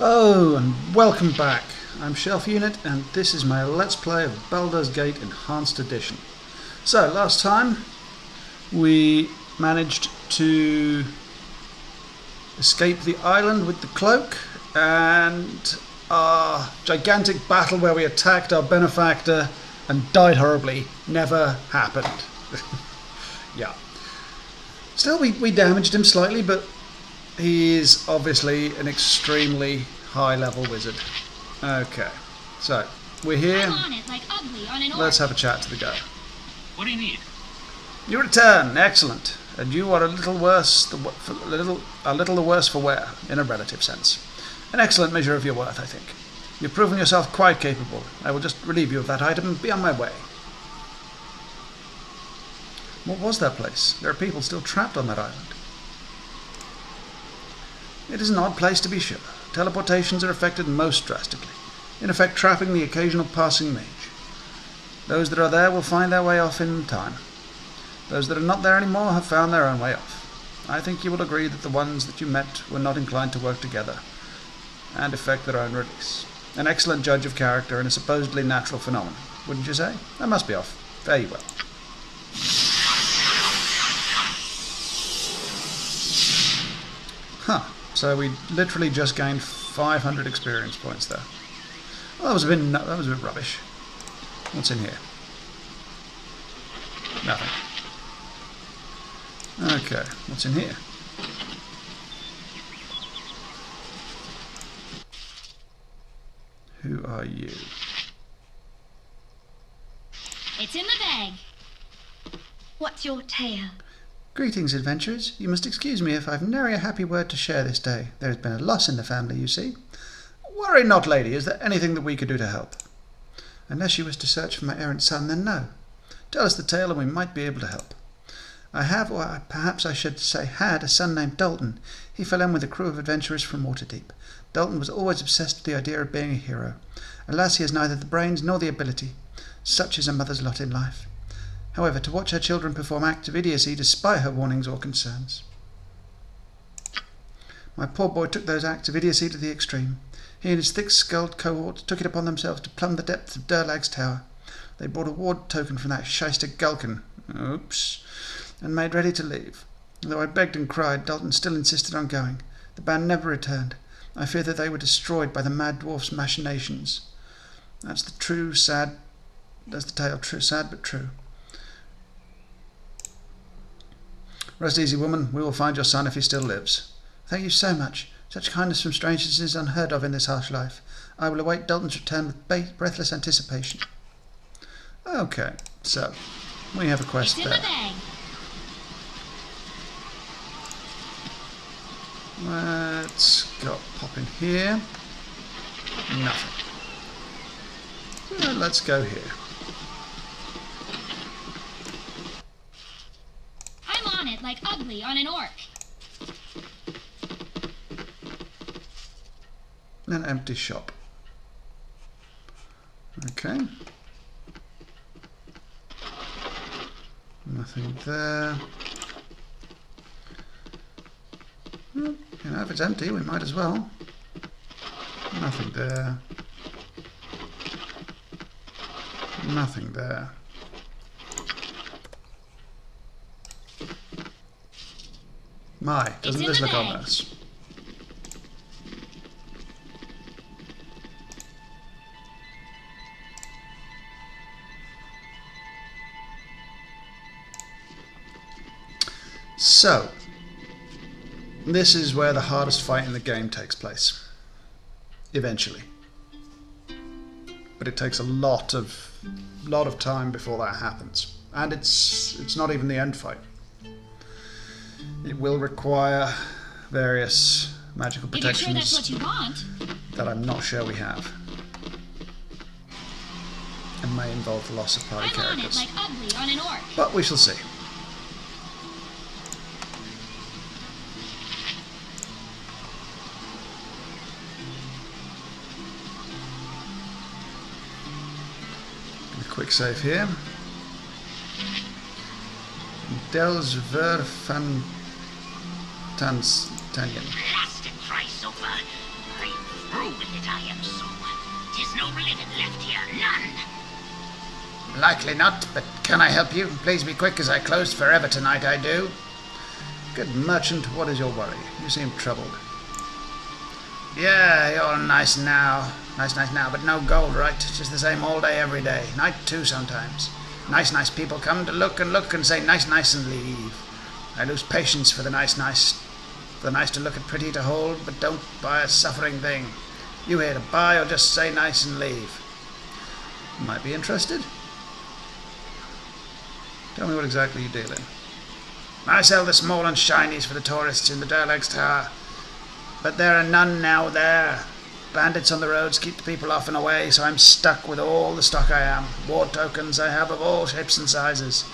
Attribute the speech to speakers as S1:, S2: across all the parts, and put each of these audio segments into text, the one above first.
S1: Hello and welcome back. I'm Shelf Unit and this is my Let's Play of Baldur's Gate Enhanced Edition. So last time we managed to escape the island with the cloak, and our gigantic battle where we attacked our benefactor and died horribly never happened. Yeah. Still, we damaged him slightly, but he is obviously an extremely high-level wizard. Okay, so we're here. Let's have a chat to the guy.
S2: What do you need?
S1: You return, excellent, and you are a little worse, a little the worse for wear, in a relative sense. An excellent measure of your worth, I think. You've proven yourself quite capable. I will just relieve you of that item and be on my way. What was that place? There are people still trapped on that island. It is an odd place to be sure. Teleportations are affected most drastically, in effect trapping the occasional passing mage. Those that are there will find their way off in time. Those that are not there anymore have found their own way off. I think you will agree that the ones that you met were not inclined to work together and effect their own release. An excellent judge of character and a supposedly natural phenomenon, wouldn't you say? I must be off. Fare you well. Huh. So we literally just gained 500 experience points there. Well, that was a bit rubbish. What's in here? Nothing. Okay, what's in here? Who are you?
S3: It's in the bag. What's your tale?
S1: Greetings, adventurers. You must excuse me if I've nary a happy word to share this day. There has been a loss in the family, you see. Worry not, lady. Is there anything that we could do to help? Unless you wish to search for my errant son, then no. Tell us the tale and we might be able to help. I have, or perhaps I should say had, a son named Dalton. He fell in with a crew of adventurers from Waterdeep. Dalton was always obsessed with the idea of being a hero. Alas, he has neither the brains nor the ability. Such is a mother's lot in life. However, to watch her children perform acts of idiocy despite her warnings or concerns. My poor boy took those acts of idiocy to the extreme. He and his thick-skulled cohort took it upon themselves to plumb the depths of Durlag's tower. They brought a ward token from that shyster Gulkin, oops, and made ready to leave. Though I begged and cried, Dalton still insisted on going. The band never returned. I fear that they were destroyed by the mad dwarf's machinations. That's the tale, true, sad but true. Rest easy, woman. We will find your son if he still lives. Thank you so much. Such kindness from strangers is unheard of in this harsh life. I will await Dalton's return with breathless anticipation. Okay, so we have a quest there. Let's go pop in here. Nothing. So let's go here.
S3: Like ugly on an orc.
S1: An empty shop. Okay. Nothing there. Well, you know, if it's empty, we might as well. Nothing there. Nothing there. My, doesn't this look ominous? So, this is where the hardest fight in the game takes place. Eventually. But it takes a lot of time before that happens. And it's not even the end fight. It will require various magical protections.
S3: If you're sure that's what you want.
S1: That I'm not sure we have. And may involve the loss of party characters.
S3: Like ugly on an orc.
S1: But we shall see. A quick save here. Dels Verfantanien.
S4: Blasted Christ over.
S2: proving that I am so. 'Tis no living left here, none.
S1: Likely not, but can I help you? Please be quick, as I close forever tonight, I do. Good merchant, what is your worry? You seem troubled. Yeah, you're nice now. Nice now, but no gold, right? Just the same all day, every day. Night too, sometimes. Nice people come to look and say nice and leave. I lose patience for the nice. For the nice to look at, pretty to hold, but don't buy a suffering thing. You here to buy or just say nice and leave? Might be interested. Tell me what exactly you deal in. I sell the small and shinies for the tourists in the Durlex Tower. But there are none now there. Bandits on the roads keep the people off and away, so I'm stuck with all the stock I am. War tokens I have of all shapes and sizes.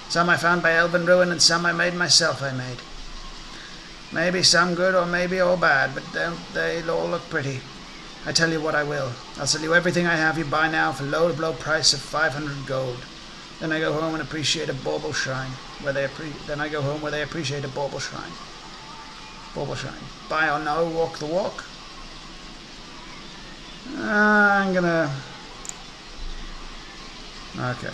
S1: Some I found by elven ruin, and some I made myself. Maybe some good or maybe all bad, but don't they all look pretty? I tell you what I will. I'll sell you everything I have you buy now for low price of 500 gold. Then I go home and appreciate a bauble shrine, where they appreciate a bauble shrine. Bauble shrine. Buy or no, walk the walk. I'm gonna... Okay.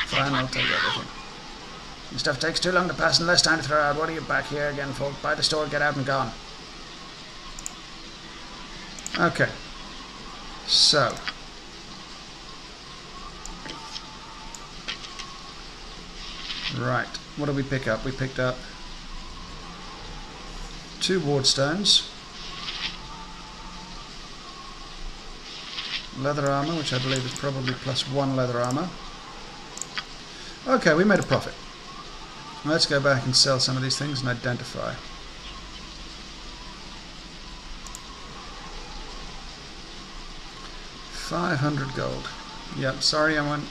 S1: Fine, I'll take everything. Your stuff takes too long to pass and less time to throw out. What are you back here again for? Buy the store, get out and gone. Okay. So. Right. What did we pick up? We picked up 2 ward stones. Leather armor, which I believe is probably +1 leather armor. Okay, we made a profit. Let's go back and sell some of these things and identify. $500 gold. Yep, sorry, I went.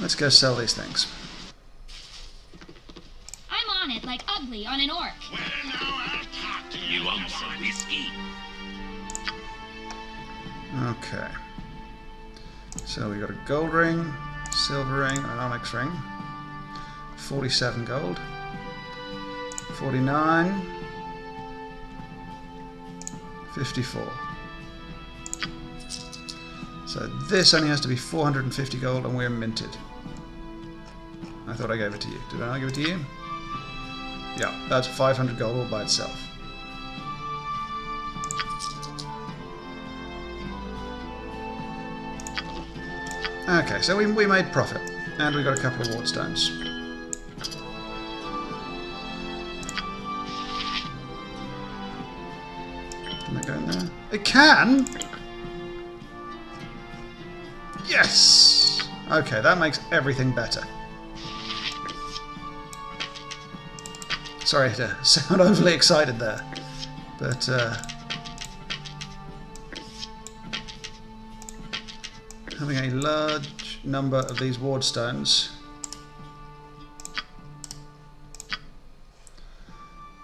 S1: Let's go sell these things.
S3: I'm on it like ugly on an orc.
S2: Well, now I'll talk to you on some whiskey.
S1: Okay. So we got a gold ring, silver ring, and an onyx ring. 47 gold. 49. 54. So this only has to be 450 gold and we're minted. I thought I gave it to you. Did I not give it to you? Yeah, that's 500 gold all by itself. Okay, so we made profit. And we got a couple of ward stones. Can that go in there? It can! Yes! Okay, that makes everything better. Sorry to sound overly excited there, but having a large number of these ward stones,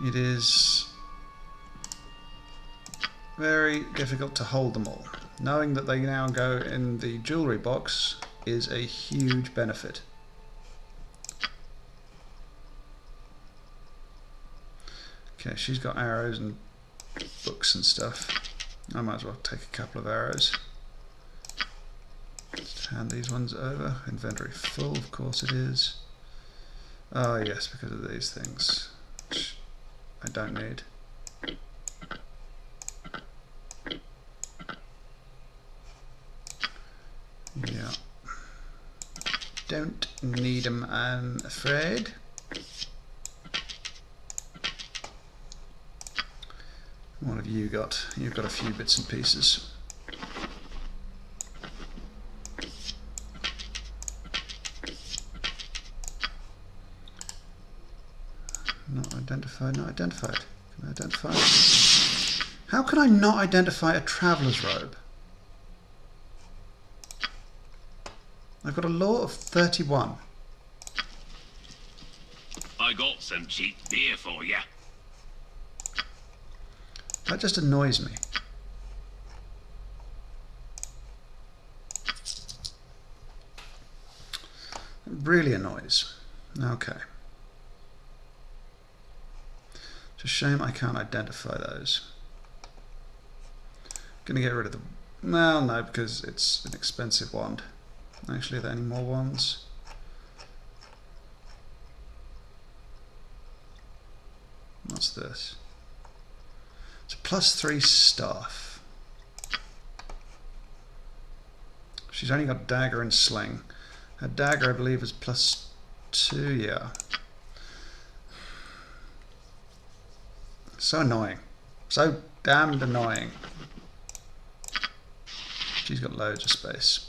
S1: it is very difficult to hold them all. Knowing that they now go in the jewellery box is a huge benefit. Okay, she's got arrows and books and stuff. I might as well take a couple of arrows. Just hand these ones over. Inventory full, of course it is. Oh yes, because of these things, which I don't need. Yeah. Don't need them, I'm afraid. What have you got? You've got a few bits and pieces. Not identified, not identified. Can I identify it? How can I not identify a traveller's robe? I've got a law of 31.
S2: I got some cheap beer for you.
S1: That just annoys me. really annoys. Okay. It's a shame I can't identify those. Gonna get rid of the... Well, no, because it's an expensive wand. Actually, are there any more wands? What's this? It's a +3 staff. She's only got dagger and sling. Her dagger, I believe, is +2, yeah. So annoying. So damned annoying. She's got loads of space.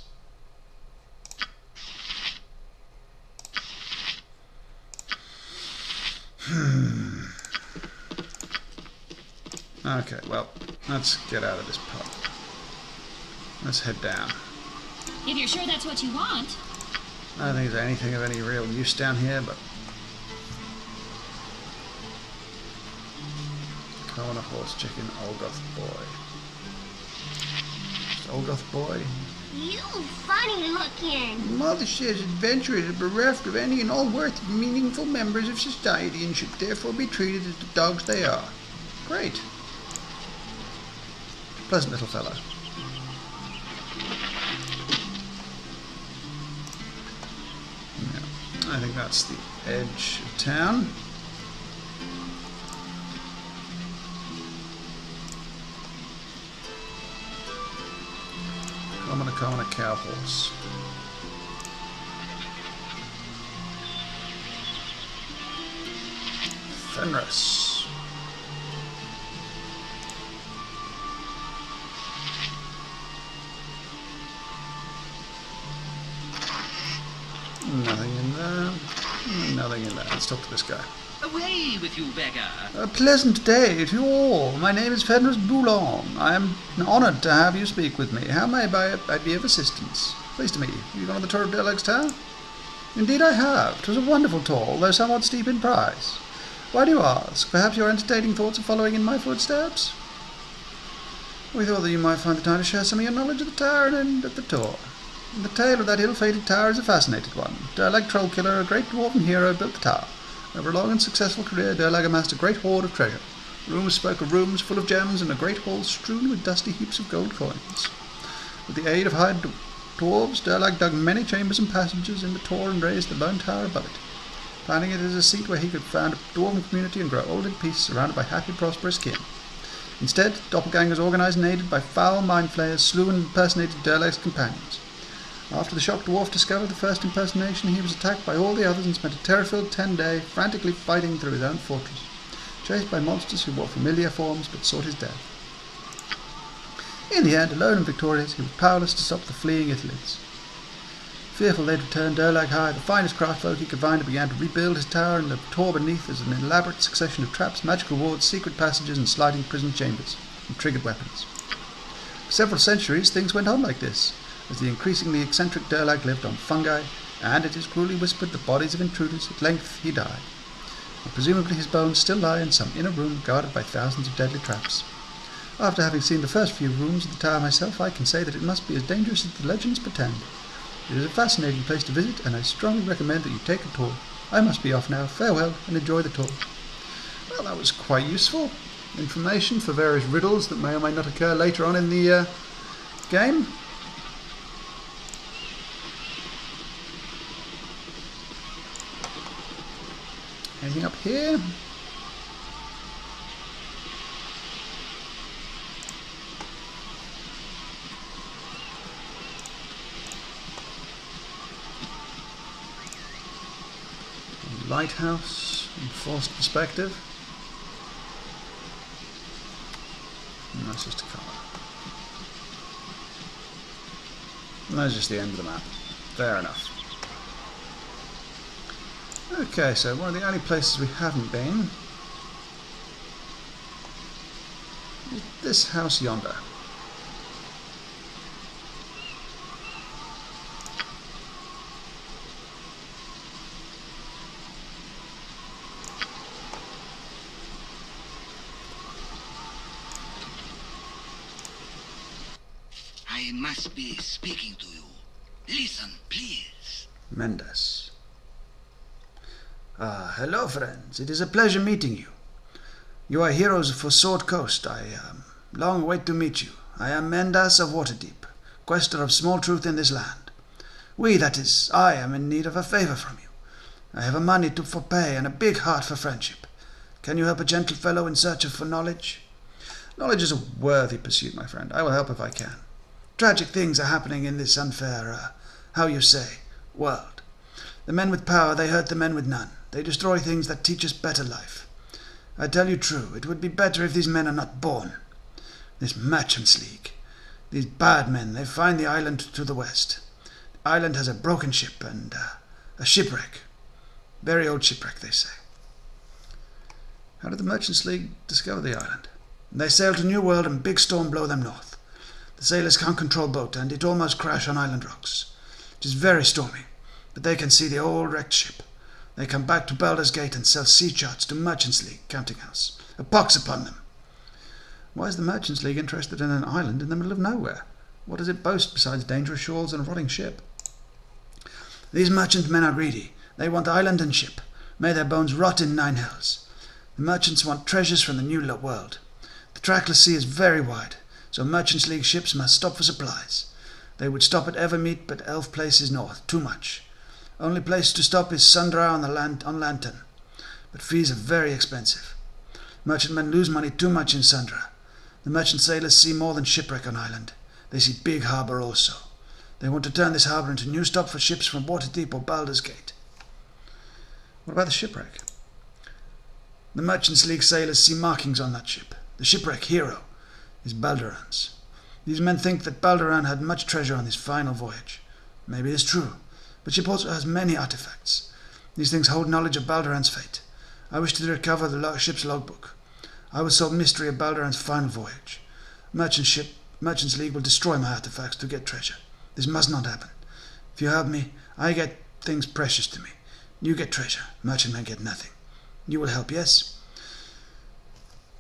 S1: Okay, well, let's get out of this pub. Let's head down.
S3: If you're sure that's what you want.
S1: I don't think there's anything of any real use down here, but... Corner horse chicken, Olgoth boy. Just Olgoth boy.
S2: You funny looking.
S1: Mother says adventurers are bereft of any and all worthy, meaningful members of society and should therefore be treated as the dogs they are. Great. Pleasant little fellow. Yeah, I think that's the edge of town. Common a cow horse. Fenris. Nothing in there. Nothing in there. Let's talk to this guy.
S4: Away with you, beggar!
S1: A pleasant day to you all. My name is Fenris Boulon. I am honoured to have you speak with me. How may I be of assistance? Pleased to meet you. Have you gone on the tour of Derleg's Tower? Indeed I have. 'Twas a wonderful tour, though somewhat steep in price. Why do you ask? Perhaps your entertaining thoughts of following in my footsteps? We thought that you might find the time to share some of your knowledge of the tower and of the tour. The tale of that ill-fated tower is a fascinating one. Derleg Trollkiller, a great dwarven hero, built the tower. Over a long and successful career, Derleg amassed a great hoard of treasure. Rumours spoke of rooms full of gems and a great hall strewn with dusty heaps of gold coins. With the aid of hired dwarves, Derleg dug many chambers and passages in the tower and raised the lone tower above it, planning it as a seat where he could found a dwarven community and grow old in peace, surrounded by happy, prosperous kin. Instead, doppelgangers organised and aided by foul mind flayers slew and impersonated Derleg's companions. After the shocked dwarf discovered the first impersonation, he was attacked by all the others and spent a terror-filled 10-day frantically fighting through his own fortress, chased by monsters who wore familiar forms but sought his death. In the end, alone and victorious, he was powerless to stop the fleeing Ithalians. Fearful they'd return Derleg High, the finest craftfolk he could find, and began to rebuild his tower, and the tour beneath is an elaborate succession of traps, magical wards, secret passages, and sliding prison chambers, and triggered weapons. For several centuries, things went on like this, as the increasingly eccentric Derleg lived on fungi, and it is cruelly whispered the bodies of intruders. At length he died, and presumably his bones still lie in some inner room guarded by thousands of deadly traps. After having seen the first few rooms of the tower myself, I can say that it must be as dangerous as the legends pretend. It is a fascinating place to visit, and I strongly recommend that you take a tour. I must be off now. Farewell, and enjoy the tour. Well, that was quite useful information for various riddles that may or may not occur later on in the game. Anything up here? Lighthouse, enforced perspective. And that's just a colour. And that's just the end of the map. Fair enough. Okay, so one of the only places we haven't been is this house yonder.
S4: I must be speaking to you. Listen, please.
S1: Mendes. Ah, hello, friends. It is a pleasure meeting you. You are heroes for Sword Coast. I long wait to meet you. I am Mendas of Waterdeep, quester of small truth in this land. That is, I am in need of a favour from you. I have a money for pay and a big heart for friendship. Can you help a gentle fellow in search for knowledge? Knowledge is a worthy pursuit, my friend. I will help if I can. Tragic things are happening in this unfair, world. The men with power, they hurt the men with none. They destroy things that teach us better life. I tell you true, it would be better if these men are not born. This Merchants League, these bad men, they find the island to the west. The island has a broken ship and a shipwreck. Very old shipwreck, they say. How did the Merchants League discover the island? They sail to New World and big storm blow them north. The sailors can't control boat and it almost crash on island rocks. It is very stormy, but they can see the old wrecked ship. They come back to Baldur's Gate and sell sea charts to Merchants League counting house. A pox upon them. Why is the Merchants League interested in an island in the middle of nowhere? What does it boast besides dangerous shores and a rotting ship? These merchant men are greedy. They want island and ship. May their bones rot in 9 hells. The merchants want treasures from the new world. The trackless sea is very wide, so Merchants League ships must stop for supplies. They would stop at Evermeet, but Elf Place is north, too much. Only place to stop is Sundra on Lantern, but fees are very expensive. Merchantmen lose money too much in Sundra. The merchant sailors see more than shipwreck on island. They see big harbour also. They want to turn this harbour into new stop for ships from Waterdeep or Baldur's Gate. What about the shipwreck? The Merchants League sailors see markings on that ship. The shipwreck hero is Balduran's. These men think that Balduran had much treasure on his final voyage. Maybe it is true, but ship also has many artifacts. These things hold knowledge of Balduran's fate. I wish to recover the ship's logbook. I will solve mystery of Balduran's final voyage. Merchants League will destroy my artifacts to get treasure. This must not happen. If you help me, I get things precious to me. You get treasure. Merchantmen get nothing. You will help, yes?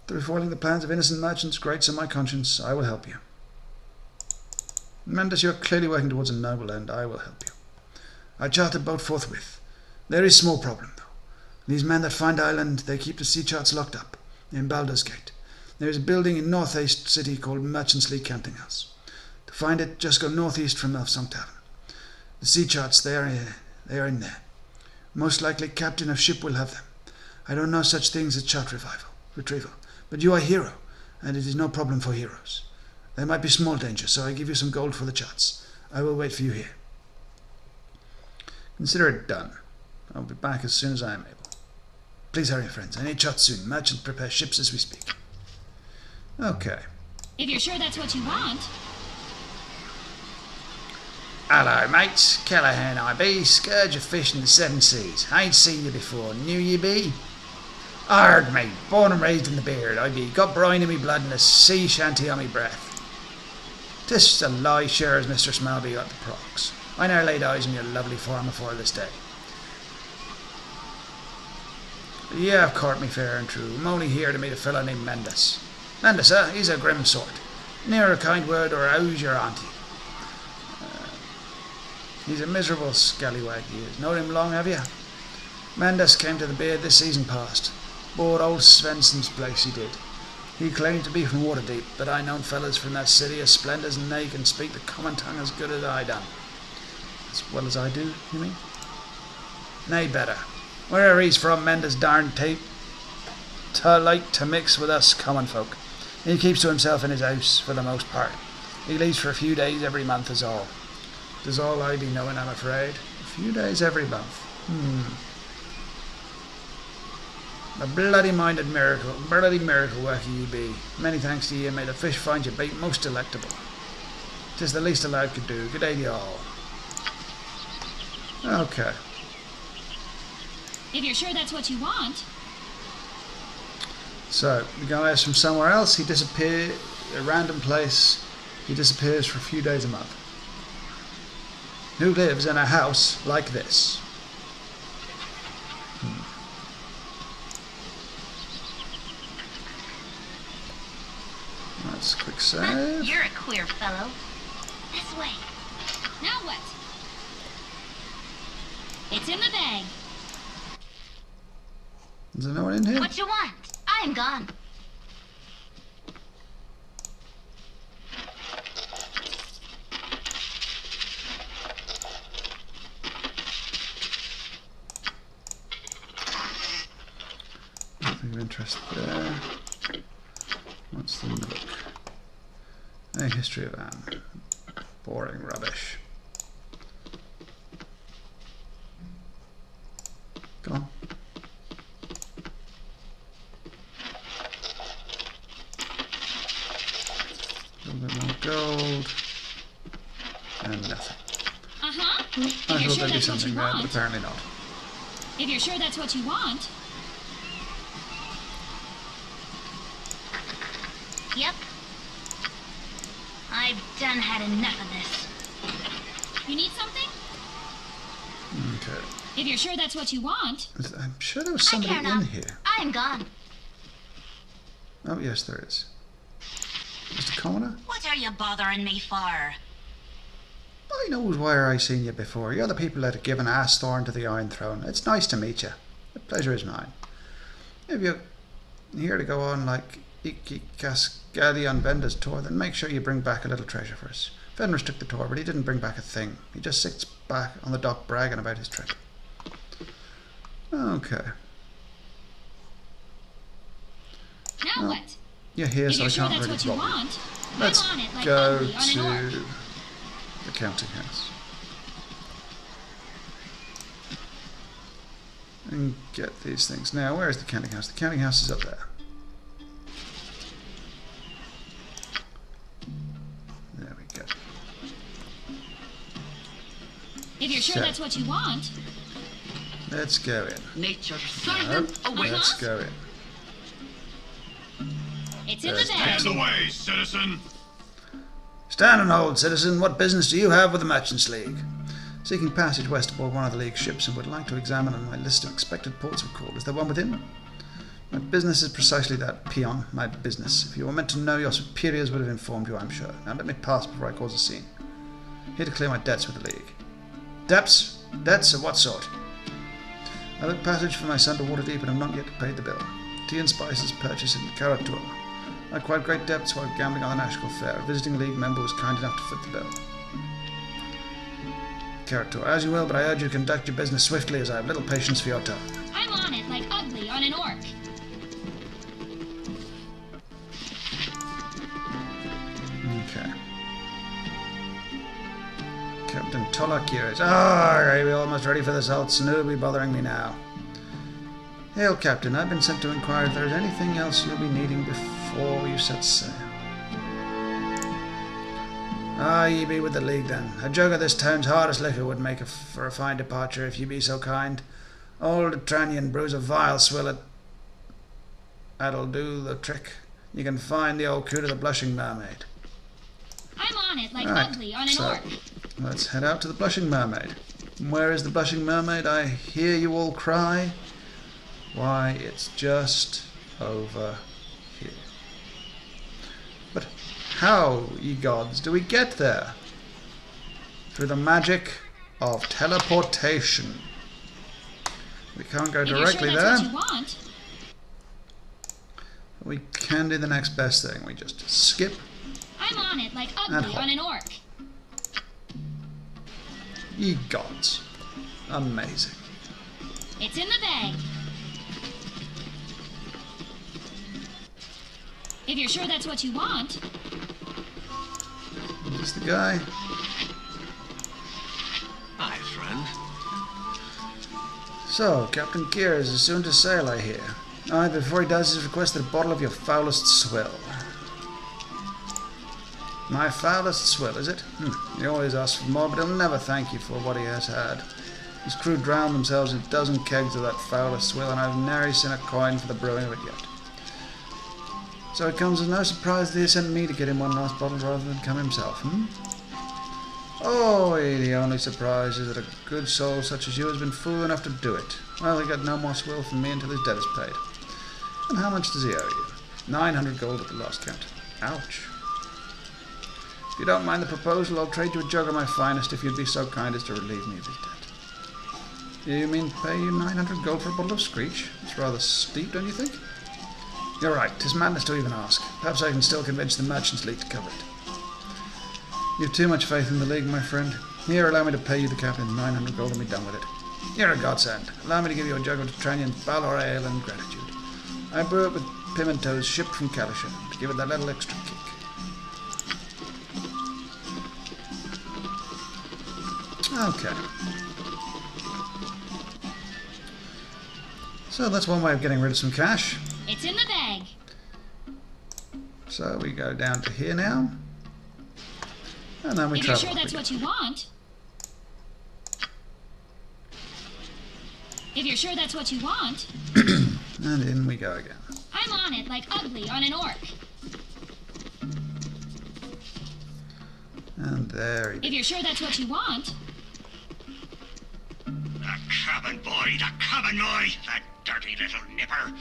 S1: Through foiling the plans of innocent merchants grates on my conscience, I will help you. Mendes, you are clearly working towards a noble end. I will help you. I chart a boat forthwith. There is small problem, though. These men that find island, they keep the sea charts locked up in Baldur's Gate. There is a building in northeast city called Merchants League Counting House. To find it, just go northeast from Elfsong Tavern. The sea charts, they are in there. Most likely captain of ship will have them. I don't know such things as chart retrieval. But you are a hero, and it is no problem for heroes. There might be small danger, so I give you some gold for the charts. I will wait for you here. Consider it done. I'll be back as soon as I am able. Please hurry, friends. I need charts soon. Merchants prepare ships as we speak. Okay.
S3: If you're sure that's what you want.
S1: Hello, mates. Callahan I be, scourge of fish in the 7 seas. Ain't seen you before. Knew you be? Arg, mate. Born and raised in the beard, I be. Got brine in me blood and a sea shanty on me breath. 'Tis a lie, sure as Mr. Smellby got the procs. I ne'er laid eyes on your lovely form afore this day. But ye have caught me fair and true. I'm only here to meet a fellow named Mendes. Mendes, he's a grim sort. Ne'er a kind word or how's your auntie? He's a miserable scallywag, he is. Known him long, have you? Mendes came to the beard this season past. Bought old Svensson's place, he did. He claimed to be from Waterdeep, but I known fellas from that city as splendid as they can speak the common tongue as good as I done. As well as I do, you mean? Nay, better. Wherever he's from, Mendes darn tape to like to mix with us common folk. He keeps to himself in his house, for the most part. He leaves for a few days every month is all. 'Tis all I be knowing, I'm afraid. A few days every month. A bloody miracle worker ye be. Many thanks to ye, and may the fish find your bait most delectable. 'Tis the least a lad could do. Good day to ye all. Okay.
S3: If you're sure that's what you want.
S1: So, the guy is from somewhere else. He disappeared, a random place. He disappears for a few days a month. Who lives in a house like this? Let's quick save.
S2: You're a queer fellow. This way.
S3: Now what? It's in the bag.
S1: Is there no one in here?
S3: What you want? I am gone.
S1: Nothing of interest there. What's the look? A history of Anne. Boring rubbish. Go on. A little bit more gold. And nothing.
S3: Uh-huh.
S1: I thought there'd be something there, but apparently not.
S3: If you're sure that's what you want. Yep. I've done had enough of this. You need something?
S1: Okay.
S3: If you're sure that's what you want.
S1: I'm sure there was somebody in here.
S3: I am gone.
S1: Oh, yes, there is. Mr. Commoner?
S2: What are you bothering me for?
S1: I knows where I seen you before. You're the people that have given Ass Thorn to the Iron Throne. It's nice to meet you. The pleasure is mine. If you're here to go on like Iki Cascadian Bender's tour, then make sure you bring back a little treasure for us. Fenris took the tour, but he didn't bring back a thing. He just sits back on the dock bragging about his trip. Okay.
S3: Now what?
S1: You're here,
S3: If
S1: so I
S3: you're sure
S1: can't
S3: that's
S1: really
S3: what you
S1: bother.
S3: want,
S1: Let's
S3: I'm on it like
S1: go
S3: ugly on an orc.
S1: to the counting house and get these things. Now, where is the counting house? The counting house is up there. There we go.
S3: If you're sure
S1: So,
S3: that's what you want.
S1: let's go in.
S4: Nature's
S1: Nope,
S4: servant awaits.
S1: let's go in.
S3: It's in the
S1: There's
S3: bag.
S5: Out of the way, citizen!
S1: Stand and hold, citizen. What business do you have with the Merchants League? Seeking passage west aboard one of the League's ships and would like to examine on my list of expected ports of call. Is there one within? My business is precisely that, peon. My business. If you were meant to know, your superiors would have informed you, I'm sure. Now let me pass before I cause a scene. Here to clear my debts with the League. Debts? Debts of what sort? I look passage for my son to Waterdeep and have not yet paid the bill. Tea and spices purchased in Karatur. I acquired great debts while gambling on the National Fair. A visiting League member was kind enough to foot the bill. Karatur, as you will, but I urge you to conduct your business swiftly, as I have little patience for your tongue.
S3: I'm on it like ugly on an orc.
S1: Okay. Captain Tolak here is. Are we almost ready for the salts? No, be bothering me now. Hail, Captain. I've been sent to inquire if there is anything else you'll be needing before you set sail. Ah, ye be with the League then. A jug of this town's hardest liquor would make for a fine departure, if ye be so kind. Old Tranian brews a vile swill that'll do the trick. You can find the old crew to the Blushing Mermaid.
S3: I'm on it like
S1: Right,
S3: ugly on an
S1: so
S3: orc.
S1: let's head out to the Blushing Mermaid. And where is the Blushing Mermaid? I hear you all cry. Why, it's just over here. But how, ye gods, do we get there? Through the magic of teleportation. We can't go
S3: If you're
S1: directly
S3: sure
S1: there.
S3: that's what you want.
S1: We can do the next best thing. We just skip.
S3: I'm on it like
S1: And
S3: ugly
S1: hop.
S3: on an orc.
S1: Ye gods. Amazing.
S3: It's in the bag. If you're sure that's what you want.
S1: Is this the guy?
S5: Hi, friend.
S1: So, Captain Gears is soon to sail, I hear. Aye, but before he does, he's requested a bottle of your foulest swill. My foulest swill, is it? He always asks for more, but he'll never thank you for what he has had. His crew drowned themselves in a dozen kegs of that foulest swill, and I've nary seen a coin for the brewing of it yet. So it comes as no surprise that he sent me to get him one last bottle rather than come himself, Oh, the only surprise is that a good soul such as you has been fool enough to do it. Well, he got no more swill from me until his debt is paid. And how much does he owe you? 900 gold at the last count. Ouch. If you don't mind the proposal, I'll trade you a jug of my finest if you'd be so kind as to relieve me of his debt. You mean pay you 900 gold for a bottle of Screech? It's rather steep, don't you think? You're right, 'tis madness to even ask. Perhaps I can still convince the Merchants League to cover it. You've too much faith in the League, my friend. Here, allow me to pay you the captain 900 gold and be done with it. You're a godsend. Allow me to give you a jug of Tranion's Baldur ale in gratitude. I brew it with pimentos shipped from Kalishan to give it that little extra kick. Okay. So that's one way of getting rid of some cash.
S3: It's in the bag.
S1: So we go down to here now. And then we
S3: If you're
S1: travel.
S3: sure that's what you want. If you're sure that's what you want.
S1: And in we go again.
S3: I'm on it like ugly on an orc.
S1: And there he
S3: If you're sure that's what you want.
S5: The cabin boy, the cabin boy, that dirty little nipper.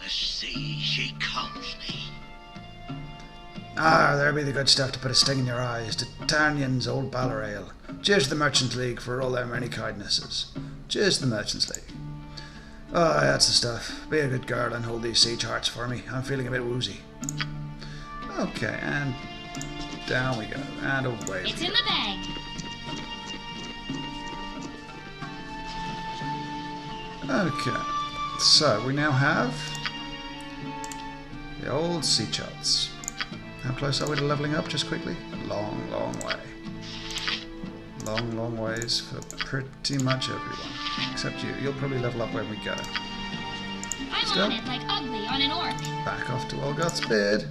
S5: The sea, she calms me.
S1: Ah, there be the good stuff to put a sting in your eyes. To Tarnion's old Baldur ale. Cheers to the Merchants League for all their many kindnesses. Cheers to the Merchants League. Oh, that's the stuff. Be a good girl and hold these siege hearts for me. I'm feeling a bit woozy. Okay, and down we go. And away
S3: It's
S1: we
S3: in
S1: go.
S3: the bag.
S1: Okay, so we now have the old sea charts. How close are we to leveling up, just quickly? A long, long way. Long, long ways for pretty much everyone. Except you. You'll probably level up when we go.
S3: I'm
S1: Still?
S3: on it like ugly on an orc.
S1: Back off to Olgoth's beard.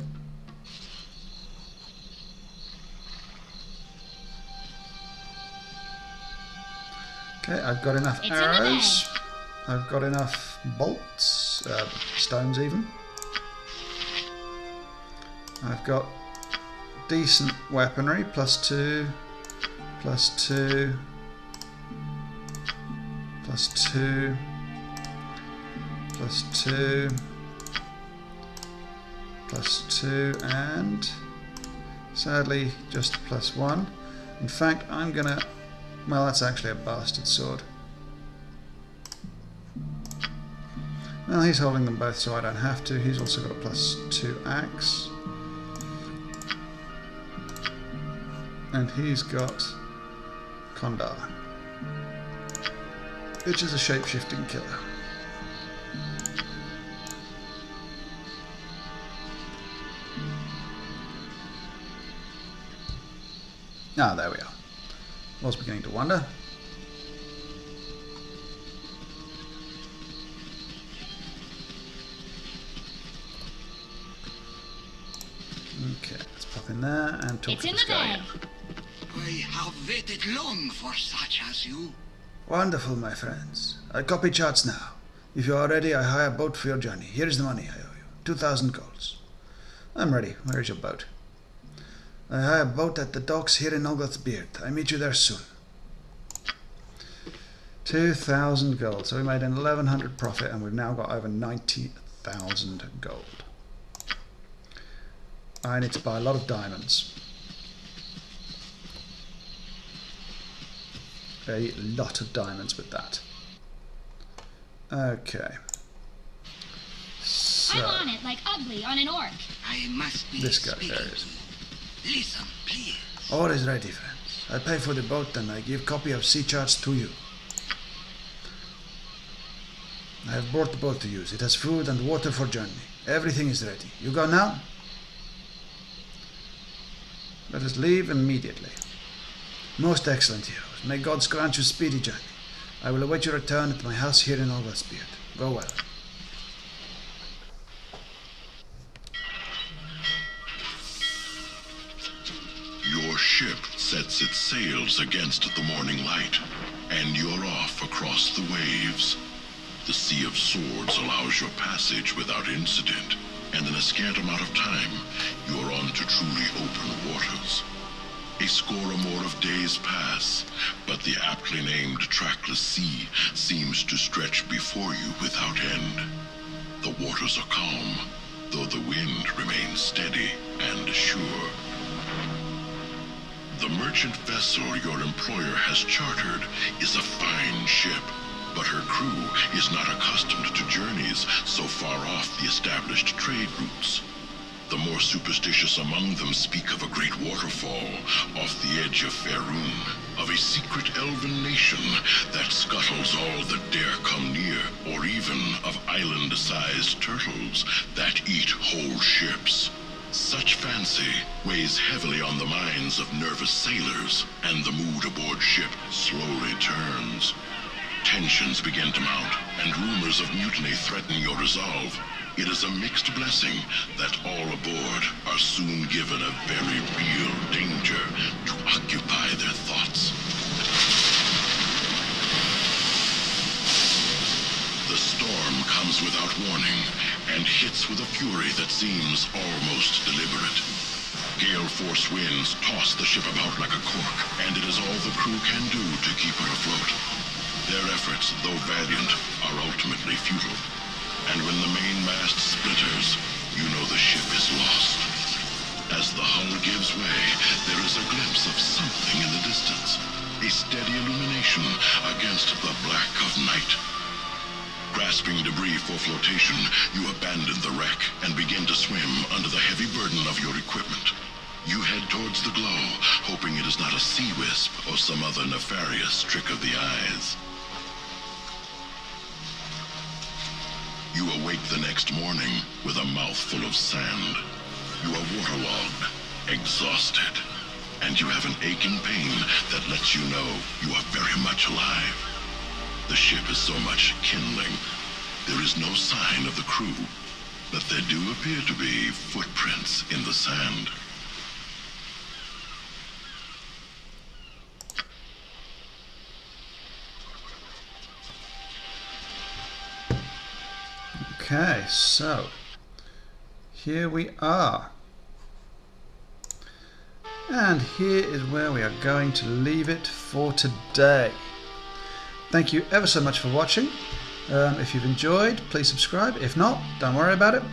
S1: Okay, I've got enough
S3: It's in the
S1: arrows. I've got enough bolts, stones even. I've got decent weaponry, +2, +2, +2, +2, +2, and sadly just +1. In fact, I'm gonna... Well, that's actually a bastard sword. Well, he's holding them both, so I don't have to. He's also got a +2 axe. And he's got Kondar, which is a shape-shifting killer. Ah, there we are. Was beginning to wonder. Okay, let's pop in there and talk
S3: It's
S1: to
S3: in
S1: this
S3: the
S1: guy.
S3: bag.
S5: I have waited long for such as you.
S1: Wonderful, my friends. I copy charts now. If you are ready, I hire a boat for your journey. Here is the money I owe you. 2,000 golds. I'm ready. Where is your boat? I hire a boat at the docks here in Olgoth's Beard. I meet you there soon. 2,000 gold. So we made an 1,100 profit and we've now got over 90,000 gold. I need to buy a lot of diamonds. A lot of diamonds with that. Okay. So,
S3: I'm on it like ugly on an orc.
S5: I must be
S1: this guy,
S5: speaking
S1: there he is.
S5: to you. Listen, please.
S1: All is ready, friends. I pay for the boat and I give copy of sea charts to you. I have brought the boat to use. It has food and water for journey. Everything is ready. You go now? Let us leave immediately. Most excellent heroes. May gods grant you speedy journey. I will await your return at my house here in Olgoth's Beard. Go well.
S6: Your ship sets its sails against the morning light, and you're off across the waves. The Sea of Swords allows your passage without incident, and in a scant amount of time, you're on to truly open waters. A score or more of days pass, but the aptly named trackless sea seems to stretch before you without end. The waters are calm, though the wind remains steady and sure. The merchant vessel your employer has chartered is a fine ship, but her crew is not accustomed to journeys so far off the established trade routes. The more superstitious among them speak of a great waterfall off the edge of Faerun, of a secret elven nation that scuttles all that dare come near, or even of island-sized turtles that eat whole ships. Such fancy weighs heavily on the minds of nervous sailors, and the mood aboard ship slowly turns. Tensions begin to mount, and rumors of mutiny threaten your resolve. It is a mixed blessing that all aboard are soon given a very real danger to occupy their thoughts. The storm comes without warning and hits with a fury that seems almost deliberate. Gale force winds toss the ship about like a cork, and it is all the crew can do to keep her afloat. Their efforts, though valiant, are ultimately futile. And when the main mast splinters, you know the ship is lost. As the hull gives way, there is a glimpse of something in the distance, a steady illumination against the black of night. Grasping debris for flotation, you abandon the wreck and begin to swim under the heavy burden of your equipment. You head towards the glow, hoping it is not a sea wisp or some other nefarious trick of the eyes. You awake the next morning with a mouthful of sand. You are waterlogged, exhausted, and you have an aching pain that lets you know you are very much alive. The ship is so much kindling. There is no sign of the crew, but there do appear to be footprints in the sand.
S1: Okay, so here we are. And here is where we are going to leave it for today. Thank you ever so much for watching. If you've enjoyed, please subscribe. If not, don't worry about it.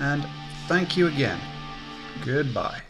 S1: And thank you again. Goodbye.